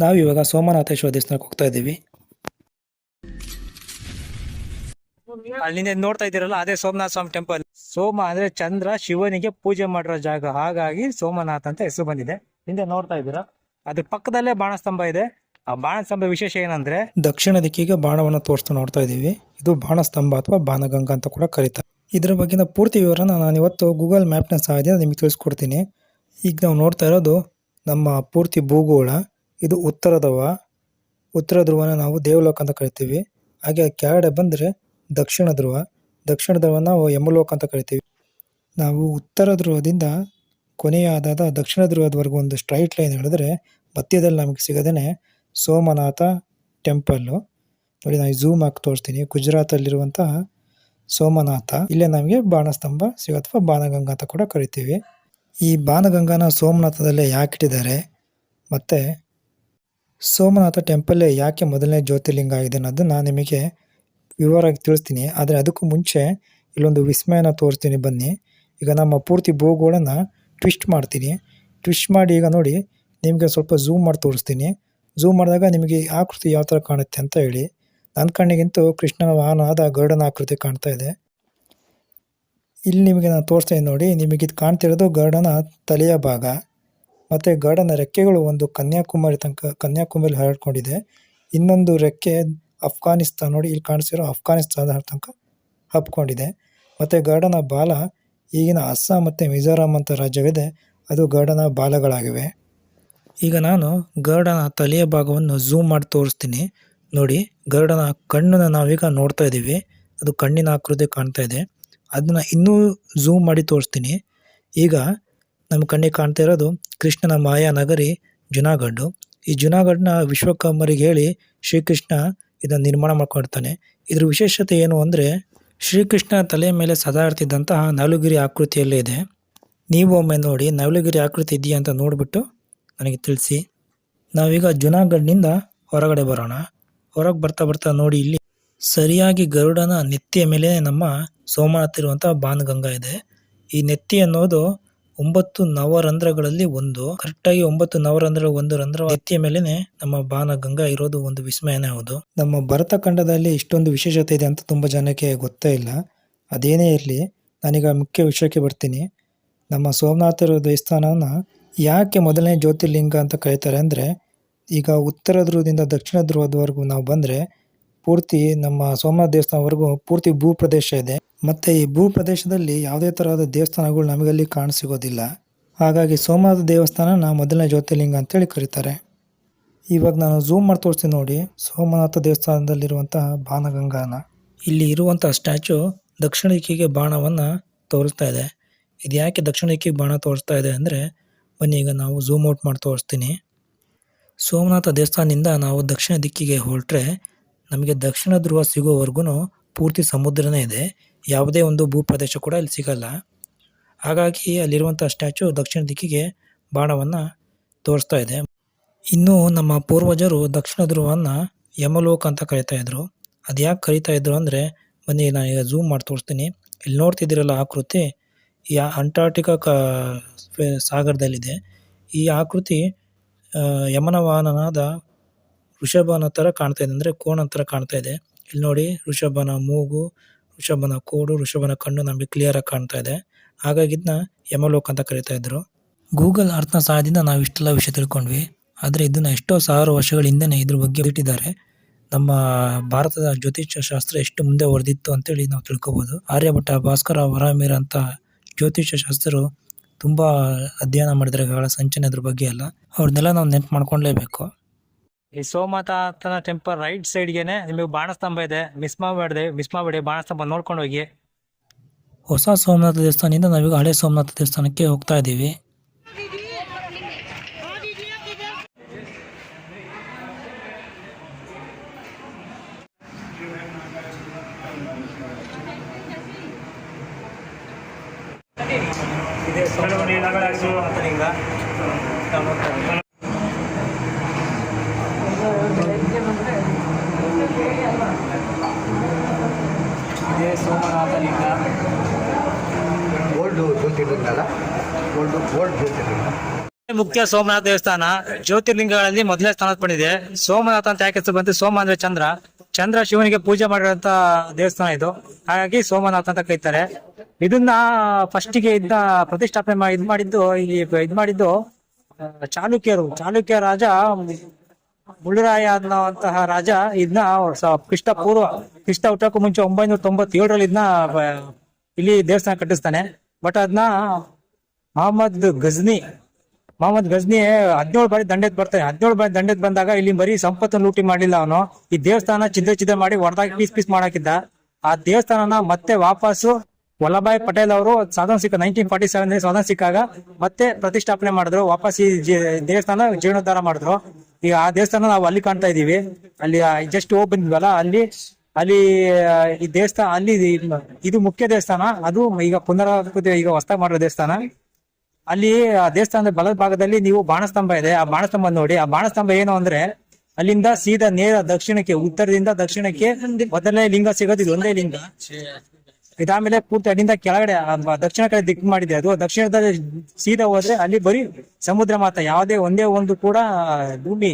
ನಾವು ಇವಾಗ ಸೋಮನಾಥೇಶ್ವರ ದೇವಸ್ಥಾನಕ್ಕೆ ಹೋಗ್ತಾ ಇದ್ದೀವಿ. ಅಲ್ಲಿಂದ ನೋಡ್ತಾ ಇದ್ದೀರಲ್ಲ, ಅದೇ ಸೋಮನಾಥ ಸ್ವಾಮಿ ಟೆಂಪಲ್. ಸೋಮ ಅಂದ್ರೆ ಚಂದ್ರ, ಶಿವನಿಗೆ ಪೂಜೆ ಮಾಡಿರೋ ಜಾಗ, ಹಾಗಾಗಿ ಸೋಮನಾಥ್ ಅಂತ ಹೆಸರು ಬಂದಿದೆ. ಹಿಂದೆ ನೋಡ್ತಾ ಇದ್ದೀರಾ, ಅದ್ರ ಪಕ್ಕದಲ್ಲೇ ಬಾಣಸ್ತಂಭ ಇದೆ. ಆ ಬಾಣಸ್ತಂಭ ವಿಶೇಷ ಏನಂದ್ರೆ ದಕ್ಷಿಣ ದಿಕ್ಕಿಗೆ ಬಾಣವನ್ನು ತೋರಿಸ್ತಾ ನೋಡ್ತಾ ಇದ್ದೀವಿ. ಇದು ಬಾಣಸ್ತಂಭ ಅಥವಾ ಬಾಣಗಂಗಾ ಅಂತ ಕೂಡ ಕರೀತಾರೆ. ಇದರ ಬಗ್ಗಿನ ಪೂರ್ತಿ ವಿವರನ ನಾನು ಇವತ್ತು ಗೂಗಲ್ ಮ್ಯಾಪ್ನ ಸಹಾಯದಿಂದ ನಿಮಗೆ ತಿಳಿಸ್ಕೊಡ್ತೀನಿ. ಈಗ ನಾವು ನೋಡ್ತಾ ಇರೋದು ನಮ್ಮ ಪೂರ್ತಿ ಭೂಗೋಳ. ಇದು ಉತ್ತರ ಧ್ರುವನ ನಾವು ದೇವಲೋಕ ಅಂತ ಕರಿತೀವಿ. ಹಾಗೆ ಕೆಳಗಡೆ ಬಂದರೆ ದಕ್ಷಿಣ ಧ್ರುವ ನಾವು ಯಮಲೋಕ ಅಂತ ಕರಿತೀವಿ. ನಾವು ಉತ್ತರ ಧ್ರುವದಿಂದ ಕೊನೆಯಾದ ದಕ್ಷಿಣ ಧ್ರುವದವರೆಗೂ ಒಂದು ಸ್ಟ್ರೈಟ್ ಲೈನ್ ಹೇಳಿದ್ರೆ ಮಧ್ಯದಲ್ಲಿ ನಮಗೆ ಸಿಗೋದೇ ಸೋಮನಾಥ ಟೆಂಪಲ್ಲು. ನೋಡಿ, ನಾನು ಝೂಮ್ ಹಾಕಿ ತೋರಿಸ್ತೀನಿ. ಗುಜರಾತಲ್ಲಿರುವಂತಹ ಸೋಮನಾಥ, ಇಲ್ಲೇ ನಮಗೆ ಬಾಣಸ್ತಂಭ ಸಿಗುತ್ತೆ ಅಥವಾ ಬಾಣಗಂಗಾ ಅಂತ ಕೂಡ ಕರಿತೀವಿ. ಈ ಬಾಣಗಂಗಾನ ಸೋಮನಾಥದಲ್ಲೇ ಯಾಕೆ ಇಟ್ಟಿದ್ದಾರೆ, ಮತ್ತು ಸೋಮನಾಥ ಟೆಂಪಲ್ಲೇ ಯಾಕೆ ಮೊದಲನೇ ಜ್ಯೋತಿರ್ಲಿಂಗ ಆಗಿದೆ ಅನ್ನೋದು ನಾನು ನಿಮಗೆ ವಿವರವಾಗಿ ತಿಳಿಸ್ತೀನಿ. ಆದರೆ ಅದಕ್ಕೂ ಮುಂಚೆ ಇಲ್ಲೊಂದು ವಿಸ್ಮಯನ ತೋರಿಸ್ತೀನಿ, ಬನ್ನಿ. ಈಗ ನಮ್ಮ ಪೂರ್ತಿ ಭೂಗೋಳನ ಟ್ವಿಸ್ಟ್ ಮಾಡ್ತೀನಿ. ಟ್ವಿಸ್ಟ್ ಮಾಡಿ ಈಗ ನೋಡಿ, ನಿಮಗೆ ಸ್ವಲ್ಪ ಝೂಮ್ ಮಾಡಿ ತೋರಿಸ್ತೀನಿ. ಝೂಮ್ ಮಾಡಿದಾಗ ನಿಮಗೆ ಆಕೃತಿ ಯಾವ ಥರ ಕಾಣುತ್ತೆ ಅಂತ ಹೇಳಿ. ನನ್ನ ಕಣ್ಣಿಗಿಂತೂ ಕೃಷ್ಣನ ವಾಹನವಾದ ಗರುಡನ ಆಕೃತಿ ಕಾಣ್ತಾ ಇದೆ. ಇಲ್ಲಿ ನಿಮಗೆ ನಾನು ತೋರಿಸ್ತೀನಿ ನೋಡಿ, ನಿಮಗೆ ಇದು ಕಾಣ್ತಿರೋದು ಗರುಡನ ತಲೆಯ ಭಾಗ. ಮತ್ತು ಗರುಡನ ರೆಕ್ಕೆಗಳು ಒಂದು ಕನ್ಯಾಕುಮಾರಿ ಹರಡ್ಕೊಂಡಿದೆ. ಇನ್ನೊಂದು ರೆಕ್ಕೆ ಅಫ್ಘಾನಿಸ್ತಾನ, ನೋಡಿ ಇಲ್ಲಿ ಕಾಣಿಸಿರೋ ಅಫ್ಘಾನಿಸ್ತಾನದ ತನಕ ಹಬ್ಕೊಂಡಿದೆ. ಮತ್ತು ಗರುಡನ ಬಾಲ ಈಗಿನ ಅಸ್ಸಾಂ ಮತ್ತು ಮಿಜೋರಾಂ ಅಂತ ರಾಜ್ಯವಿದೆ, ಅದು ಗರುಡನ ಬಾಲಗಳಾಗಿವೆ. ಈಗ ನಾನು ಗರುಡನ ತಲೆಯ ಭಾಗವನ್ನು ಝೂಮ್ ಮಾಡಿ ತೋರಿಸ್ತೀನಿ. ನೋಡಿ, ಗರುಡನ ಕಣ್ಣನ್ನು ನಾವೀಗ ನೋಡ್ತಾ ಇದ್ದೀವಿ. ಅದು ಕಣ್ಣಿನ ಆಕೃತಿ ಕಾಣ್ತಾ ಇದೆ. ಅದನ್ನು ಇನ್ನೂ ಝೂಮ್ ಮಾಡಿ ತೋರಿಸ್ತೀನಿ. ಈಗ ನಮ್ಮ ಕಣ್ಣಿಗೆ ಕಾಣ್ತಾ ಇರೋದು ಕೃಷ್ಣನ ಮಾಯಾ ನಗರಿ ಜುನಾಗಢ. ಈ ಜುನಾಗಢನ ವಿಶ್ವಕರ್ಮರಿಗೆ ಹೇಳಿ ಶ್ರೀಕೃಷ್ಣ ಇದನ್ನು ನಿರ್ಮಾಣ ಮಾಡ್ಕೊಂಡಿರ್ತಾನೆ. ಇದ್ರ ವಿಶೇಷತೆ ಏನು ಅಂದರೆ, ಶ್ರೀಕೃಷ್ಣ ತಲೆಯ ಮೇಲೆ ಸದಾ ಇರ್ತಿದ್ದಂತಹ ನವಲಗಿರಿ ಆಕೃತಿಯಲ್ಲೇ ಇದೆ. ನೀವು ಒಮ್ಮೆ ನೋಡಿ, ನವಲಗಿರಿ ಆಕೃತಿ ಇದೆಯಾ ಅಂತ ನೋಡಿಬಿಟ್ಟು ನನಗೆ ತಿಳಿಸಿ. ನಾವೀಗ ಜುನಾಗಢ್ನಿಂದ ಹೊರಗಡೆ ಬರೋಣ. ಹೊರಗೆ ಬರ್ತಾ ನೋಡಿ, ಇಲ್ಲಿ ಸರಿಯಾಗಿ ಗರುಡನ ನೆತ್ತಿಯ ಮೇಲೆ ನಮ್ಮ ಸೋಮನಾಥ ಇರುವಂಥ ಬಾಣಗಂಗಾ ಇದೆ. ಈ ನೆತ್ತಿ ಅನ್ನೋದು 9 ನವರಂಧ್ರಗಳಲ್ಲಿ ಒಂದು. ಕರೆಕ್ಟಾಗಿ 9 ನವರಂಧ್ರಗಳ ಒಂದು ರಂಧ್ರ ನೆತ್ತಿಯ ಮೇಲೆ ನಮ್ಮ ಬಾಣಗಂಗಾ ಇರೋದು ಒಂದು ವಿಸ್ಮಯನೇ ಹೌದು. ನಮ್ಮ ಭರತ ಖಂಡದಲ್ಲಿ ಇಷ್ಟೊಂದು ವಿಶೇಷತೆ ಇದೆ ಅಂತ ತುಂಬ ಜನಕ್ಕೆ ಗೊತ್ತೇ ಇಲ್ಲ. ಅದೇನೇ ಇರಲಿ, ನಾನೀಗ ಮುಖ್ಯ ವಿಷಯಕ್ಕೆ ಬರ್ತೀನಿ. ನಮ್ಮ ಸೋಮನಾಥರ ದೇವಸ್ಥಾನನ ಯಾಕೆ ಮೊದಲನೇ ಜ್ಯೋತಿರ್ಲಿಂಗ ಅಂತ ಕರೀತಾರೆ ಅಂದರೆ, ಈಗ ಉತ್ತರ ಧ್ರುವದಿಂದ ದಕ್ಷಿಣ ಧ್ರುವದವರೆಗೂ ನಾವು ಬಂದರೆ ಪೂರ್ತಿ ನಮ್ಮ ಸೋಮನಾಥ ದೇವಸ್ಥಾನವರೆಗೂ ಪೂರ್ತಿ ಭೂಪ್ರದೇಶ ಇದೆ. ಮತ್ತು ಈ ಭೂಪ್ರದೇಶದಲ್ಲಿ ಯಾವುದೇ ಥರದ ದೇವಸ್ಥಾನಗಳು ನಮಗಲ್ಲಿ ಕಾಣಸಿಗೋದಿಲ್ಲ. ಹಾಗಾಗಿ ಸೋಮನಾಥ ದೇವಸ್ಥಾನನ ಮೊದಲನೇ ಜ್ಯೋತಿರ್ಲಿಂಗ ಅಂತೇಳಿ ಕರೀತಾರೆ. ಇವಾಗ ನಾನು ಝೂಮ್ ಮಾಡಿ ತೋರಿಸ್ತೀನಿ ನೋಡಿ, ಸೋಮನಾಥ ದೇವಸ್ಥಾನದಲ್ಲಿರುವಂತಹ ಬಾಣಗಂಗಾನ. ಇಲ್ಲಿ ಇರುವಂಥ ಸ್ಟ್ಯಾಚು ದಕ್ಷಿಣ ದಿಕ್ಕಿಗೆ ಬಾಣವನ್ನು ತೋರಿಸ್ತಾ ಇದೆ. ಇದು ಯಾಕೆ ದಕ್ಷಿಣ ದಿಕ್ಕಿಗೆ ಬಾಣ ತೋರಿಸ್ತಾ ಇದೆ ಅಂದರೆ, ಬನ್ನಿ ಈಗ ನಾವು ಝೂಮ್ ಔಟ್ ಮಾಡಿ ತೋರಿಸ್ತೀನಿ. ಸೋಮನಾಥ ದೇವಸ್ಥಾನದಿಂದ ನಾವು ದಕ್ಷಿಣ ದಿಕ್ಕಿಗೆ ಹೊರಟ್ರೆ ನಮಗೆ ದಕ್ಷಿಣ ಧ್ರುವ ಸಿಗೋವರೆಗೂ ಪೂರ್ತಿ ಸಮುದ್ರನೇ ಇದೆ. ಯಾವುದೇ ಒಂದು ಭೂಪ್ರದೇಶ ಕೂಡ ಇಲ್ಲಿ ಸಿಗಲ್ಲ. ಹಾಗಾಗಿ ಅಲ್ಲಿರುವಂಥ ಸ್ಟ್ಯಾಚು ದಕ್ಷಿಣ ದಿಕ್ಕಿಗೆ ಬಾಣವನ್ನು ತೋರಿಸ್ತಾ ಇದೆ. ಇನ್ನು ನಮ್ಮ ಪೂರ್ವಜರು ದಕ್ಷಿಣ ಧ್ರುವವನ್ನು ಯಮಲೋಕ ಅಂತ ಕರಿತಾ ಇದ್ರು. ಅದು ಯಾಕೆ ಕರಿತಾ ಇದ್ರು ಅಂದರೆ, ಬನ್ನಿ ನಾನು ಈಗ ಝೂಮ್ ಮಾಡಿ ತೋರಿಸ್ತೀನಿ. ಇಲ್ಲಿ ನೋಡ್ತಿದ್ದೀರಲ್ಲ ಆಕೃತಿ, ಈ ಅಂಟಾರ್ಟಿಕಾ ಸಾಗರದಲ್ಲಿದೆ. ಈ ಆಕೃತಿ ಯಮನ ವಾಹನನಾದ ಋಷಭನ ಥರ ಕಾಣ್ತಾ ಇದೆ, ಅಂದರೆ ಕೋಣ ಥರ ಕಾಣ್ತಾ ಇದೆ. ಇಲ್ಲಿ ನೋಡಿ, ಋಷಭನ ಮೂಗು, ಋಷಭನ ಕೋಡು, ಋಷಭನ ಕಣ್ಣು ನಮಗೆ ಕ್ಲಿಯರಾಗಿ ಕಾಣ್ತಾ ಇದೆ. ಹಾಗಾಗಿ ಇದನ್ನ ಯಮಲೋಕ ಅಂತ ಕರಿತಾ ಇದ್ರು. ಗೂಗಲ್ ಅರ್ಥನ ಸಹಾಯದಿಂದ ನಾವು ಇಷ್ಟೆಲ್ಲ ವಿಷಯ ತಿಳ್ಕೊಂಡ್ವಿ. ಆದರೆ ಇದನ್ನು ಎಷ್ಟೋ ಸಾವಿರ ವರ್ಷಗಳ ಹಿಂದೆನೇ ಇದ್ರ ಬಗ್ಗೆ ಇಟ್ಟಿದ್ದಾರೆ. ನಮ್ಮ ಭಾರತದ ಜ್ಯೋತಿಷ್ಯ ಶಾಸ್ತ್ರ ಎಷ್ಟು ಮುಂದೆ ಹೊಡೆದಿತ್ತು ಅಂತೇಳಿ ನಾವು ತಿಳ್ಕೊಬೋದು. ಆರ್ಯಭಟ್ಟ, ಭಾಸ್ಕರ, ವರಾಮಿರ ಅಂತ ಜ್ಯೋತಿಷ್ಯ ಶಾಸ್ತ್ರರು ತುಂಬ ಅಧ್ಯಯನ ಮಾಡಿದರೆ ಕಾಲ ಸಂಚನೆ ಅದ್ರ ಬಗ್ಗೆ ಎಲ್ಲ. ಅವ್ರನ್ನೆಲ್ಲ ನಾವು ನೆನ್ಪು ಮಾಡ್ಕೊಳ್ಲೇಬೇಕು. ಈ ಸೋಮನಾಥನ ಟೆಂಪಲ್ ರೈಟ್ ಸೈಡ್ಗೆನೆ ನಿಮಗೆ ಬಾಣಸ್ತಂಭ ಇದೆ. ಮಿಸ್ ಮಾಡಬೇಡಿ, ಬಾಣಸ್ತಂಭ ನೋಡ್ಕೊಂಡು ಹೋಗಿ. ಹೊಸ ಸೋಮನಾಥ ದೇವಸ್ಥಾನದಿಂದ ನಾವೀಗ ಹಳೆ ಸೋಮನಾಥ ದೇವಸ್ಥಾನಕ್ಕೆ ಹೋಗ್ತಾ ಇದ್ದೀವಿ. ಇದೇ ಸೋಮನಾಥಲಿಂಗ. ಇದೇ ಸೋಮನಾಥಲಿಂಗ. ಓಲ್ಡ್ ಜ್ಯೋತಿರ್ಲಿಂಗ ಅಲ್ಲ, ಓಲ್ಡ್ ಜ್ಯೋತಿರ್ಲಿಂಗ. ಮುಖ್ಯ ಸೋಮನಾಥ ದೇವಸ್ಥಾನ ಜ್ಯೋತಿರ್ಲಿಂಗಗಳಲ್ಲಿ ಮೊದಲನೇ ಸ್ಥಾನ ಬಂದಿದೆ. ಸೋಮನಾಥ ಅಂತ ಯಾಕೆ ಹೆಸರು ಬಂತು? ಸೋಮ ಅಂದ್ರೆ ಚಂದ್ರ, ಚಂದ್ರ ಶಿವನಿಗೆ ಪೂಜೆ ಮಾಡಿರುವಂತ ದೇವಸ್ಥಾನ ಇದು. ಹಾಗಾಗಿ ಸೋಮನಾಥ ಅಂತ ಕರೀತಾರೆ. ಇದನ್ನ ಫಸ್ಟಿಗೆ ಇದನ್ನ ಪ್ರತಿಷ್ಠಾಪನೆ ಇದ್ ಮಾಡಿದ್ದು ಚಾಲುಕ್ಯ ರಾಜ ಮುಳ್ಳುರಾಯ ಅನ್ನುವಂತಹ ರಾಜ ಇದನ್ನ ಕ್ರಿಸ್ತ ಹುಟ್ಟಕ್ಕೂ ಮುಂಚೆ 997ರಲ್ಲಿ ಇದನ್ನ ಇಲ್ಲಿ ದೇವಸ್ಥಾನ ಕಟ್ಟಿಸ್ತಾನೆ. ಬಟ್ ಅದನ್ನ ಮೊಹಮ್ಮದ್ ಗಜ್ನಿ 17 ಬಾರಿ ದಂಡೆತ್ ಬರ್ತಾನೆ. 17 ಬಾರಿ ದಂಡೆತ್ ಬಂದಾಗ ಇಲ್ಲಿ ಬರೀ ಸಂಪತ್ತನ್ನು ಲೂಟಿ ಮಾಡ್ಲಿಲ್ಲ ಅವನು. ಈ ದೇವಸ್ಥಾನ ಚಿದ್ರ ಮಾಡಿ ಹೊಡೆದಾಗಿ ಪೀಸ್ ಮಾಡಾಕಿದ್ದ. ಆ ದೇವಸ್ಥಾನನ ಮತ್ತೆ ವಾಪಸ್ಸು ವಲ್ಲಭಾಯ್ ಪಟೇಲ್ ಅವರು 1947 ಸ್ವಾತಂತ್ರ್ಯ ಸಿಕ್ಕಾಗ ಮತ್ತೆ ಪ್ರತಿಷ್ಠಾಪನೆ ಮಾಡಿದ್ರು. ವಾಪಸ್ ಈ ದೇವಸ್ಥಾನ ಜೀರ್ಣೋದ್ಧಾರ ಮಾಡಿದ್ರು. ಈಗ ಆ ದೇವಸ್ಥಾನ ನಾವು ಅಲ್ಲಿ ಕಾಣ್ತಾ ಇದೀವಿ. ಅಲ್ಲಿ ಜಸ್ಟ್ ಹೋಗಿ ಬಂದ್ವಲ್ಲ, ಅಲ್ಲಿ ಈ ದೇವಸ್ಥಾನ, ಅಲ್ಲಿ ಇದು ಮುಖ್ಯ ದೇವಸ್ಥಾನ. ಅದು ಈಗ ಪುನರಾವೃತಿ, ಈಗ ಹೊಸದಾಗಿ ಮಾಡಿರೋ ದೇವಸ್ಥಾನ. ಅಲ್ಲಿ ಆ ದೇವಸ್ಥಾನದ ಬಲದ ಭಾಗದಲ್ಲಿ ನೀವು ಬಾಣಸ್ತಂಭ ಇದೆ. ಆ ಬಾಣಸ್ತಂಭ ನೋಡಿ. ಆ ಬಾಣಸ್ತಂಭ ಏನು ಅಂದ್ರೆ ಅಲ್ಲಿಂದ ಸೀದಾ ನೇರ ದಕ್ಷಿಣಕ್ಕೆ, ಉತ್ತರದಿಂದ ದಕ್ಷಿಣಕ್ಕೆ ಮೊದಲನೇ ಲಿಂಗ ಸಿಗೋದು ಇದು ಒಂದೇ ಲಿಂಗ. ಇದಾದ್ಮೇಲೆ ಪೂರ್ತಿ ಅಲ್ಲಿಂದ ಕೆಳಗಡೆ ದಕ್ಷಿಣ ಕಡೆ ದಿಕ್ಕು ಮಾಡಿದೆ. ಅದು ದಕ್ಷಿಣದಲ್ಲಿ ಸೀದಾ ಹೋದ್ರೆ ಅಲ್ಲಿ ಬರೀ ಸಮುದ್ರ ಮಾತ್ರ, ಯಾವುದೇ ಒಂದೇ ಒಂದು ಕೂಡ ಭೂಮಿ